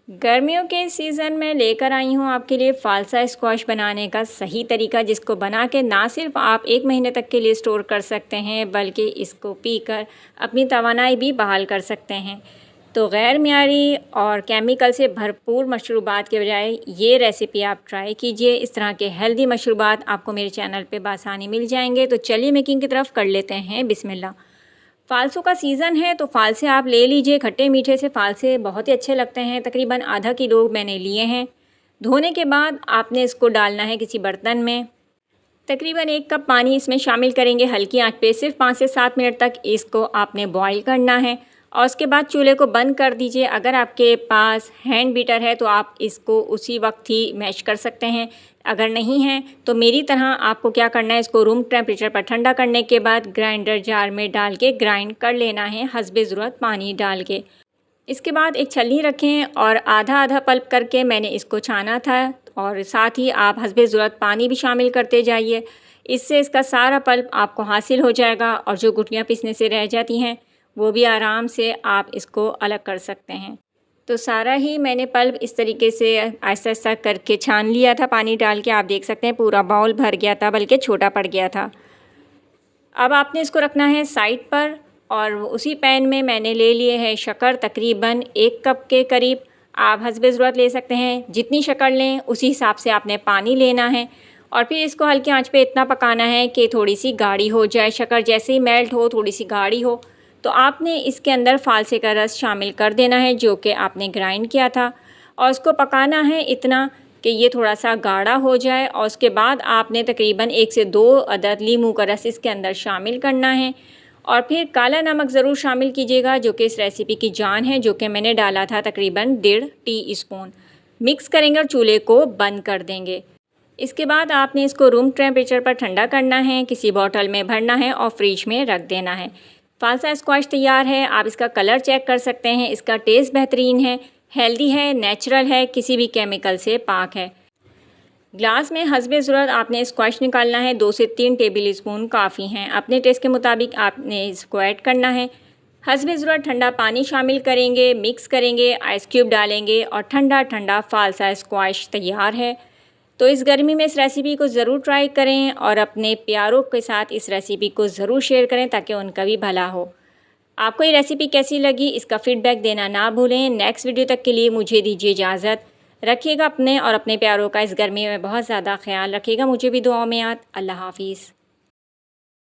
गर्मियों के सीज़न में लेकर आई हूँ आपके लिए फालसा स्क्वाश बनाने का सही तरीका, जिसको बना के ना सिर्फ आप 1 महीने तक के लिए स्टोर कर सकते हैं, बल्कि इसको पीकर अपनी तवानाई भी बहाल कर सकते हैं। तो गैर मियारी और केमिकल से भरपूर मशरूबात के बजाय ये रेसिपी आप ट्राई कीजिए। इस तरह के हेल्दी मशरूबात आपको मेरे चैनल पे बआसानी मिल जाएंगे। तो चलिए मेकिंग की तरफ कर लेते हैं बिस्मिल्लाह। फ़ालसों का सीज़न है तो फ़ालसे आप ले लीजिए। खट्टे मीठे से फ़ालसे बहुत ही अच्छे लगते हैं। तकरीबन आधा किलो मैंने लिए हैं। धोने के बाद आपने इसको डालना है किसी बर्तन में। तकरीबन 1 कप पानी इसमें शामिल करेंगे। हल्की आंच पे सिर्फ 5 से 7 मिनट तक इसको आपने बॉईल करना है और उसके बाद चूल्हे को बंद कर दीजिए। अगर आपके पास हैंड बीटर है तो आप इसको उसी वक्त ही मैश कर सकते हैं। अगर नहीं है तो मेरी तरह आपको क्या करना है, इसको रूम टेम्परेचर पर ठंडा करने के बाद ग्राइंडर जार में डाल के ग्राइंड कर लेना है, हस्बे ज़रूरत पानी डाल के। इसके बाद एक छलनी रखें और आधा आधा पल्प करके मैंने इसको छाना था और साथ ही आप हस्बे ज़रूरत पानी भी शामिल करते जाइए। इससे इसका सारा पल्प आपको हासिल हो जाएगा और जो गुठलियाँ पीसने से रह जाती हैं वो भी आराम से आप इसको अलग कर सकते हैं। तो सारा ही मैंने पल्प इस तरीके से आहिस्ता आहिस्ता करके छान लिया था पानी डाल के। आप देख सकते हैं पूरा बाउल भर गया था, बल्कि छोटा पड़ गया था। अब आपने इसको रखना है साइड पर और उसी पैन में मैंने ले लिए है शक्कर, तकरीबन 1 कप के करीब। आप हस्बे ज़रूरत ले सकते हैं। जितनी शक्कर लें उसी हिसाब से आपने पानी लेना है और फिर इसको हल्की आंच पे इतना पकाना है कि थोड़ी सी गाढ़ी हो जाए। शक्कर जैसे ही मेल्ट हो, थोड़ी सी गाढ़ी हो, तो आपने इसके अंदर फालसे का रस शामिल कर देना है जो कि आपने ग्राइंड किया था और उसको पकाना है इतना कि ये थोड़ा सा गाढ़ा हो जाए। और उसके बाद आपने तकरीबन 1 से 2 अदद लीमू का रस इसके अंदर शामिल करना है और फिर काला नमक ज़रूर शामिल कीजिएगा जो कि इस रेसिपी की जान है, जो कि मैंने डाला था तकरीबन 1.5 टीस्पून। मिक्स करेंगे और चूल्हे को बंद कर देंगे। इसके बाद आपने इसको रूम टेम्परेचर पर ठंडा करना है, किसी बॉटल में भरना है और फ्रिज में रख देना है। फालसा स्क्वाश तैयार है। आप इसका कलर चेक कर सकते हैं। इसका टेस्ट बेहतरीन है, हेल्दी है, नेचुरल है, किसी भी केमिकल से पाक है। ग्लास में हस्बे ज़रूरत आपने स्क्वाश निकालना है। 2 से 3 टेबल स्पून काफ़ी हैं। अपने टेस्ट के मुताबिक आपने इसको ऐड करना है। हस्बे ज़रूरत ठंडा पानी शामिल करेंगे, मिक्स करेंगे, आइस क्यूब डालेंगे और ठंडा ठंडा फालसा स्क्वाश तैयार है। तो इस गर्मी में इस रेसिपी को ज़रूर ट्राई करें और अपने प्यारों के साथ इस रेसिपी को ज़रूर शेयर करें ताकि उनका भी भला हो। आपको ये रेसिपी कैसी लगी, इसका फ़ीडबैक देना ना भूलें। नेक्स्ट वीडियो तक के लिए मुझे दीजिए इजाज़त। रखिएगा अपने और अपने प्यारों का इस गर्मी में बहुत ज़्यादा ख्याल रखिएगा। मुझे भी दुआओं में याद। अल्लाह हाफ़िज़।